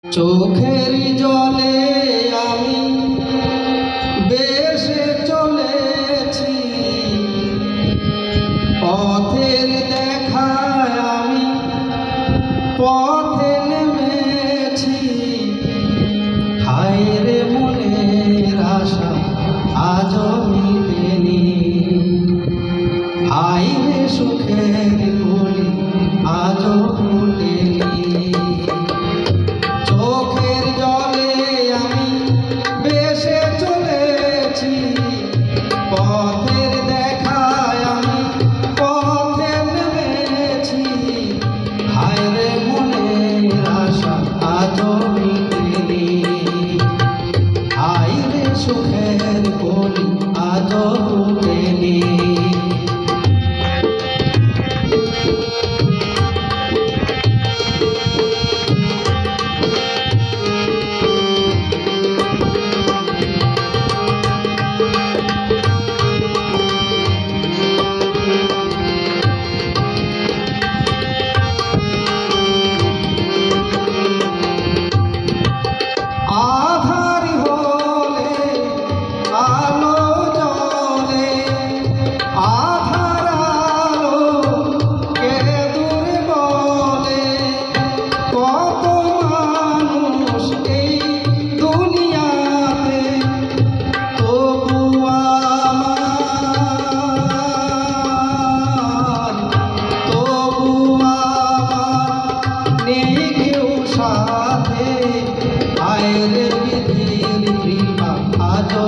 চোখের জলে আমি বেশে চলেছি, পথের দেখায় আমি পথে নেমেছি। হায় রে মনের আশা আজও মিটেনি, হায় রে সুখের কলি আজও ফুটেনি। চোখের জলে আমি বেশে চলেছি, পথের দেখায় আমি পথে নেমেছি। হায় রে মনের আশা আজও মিটেনি, হায় রে সুখের কলি আজও ফুটেনি। সাথে আয়ের বিধির কৃপা আজও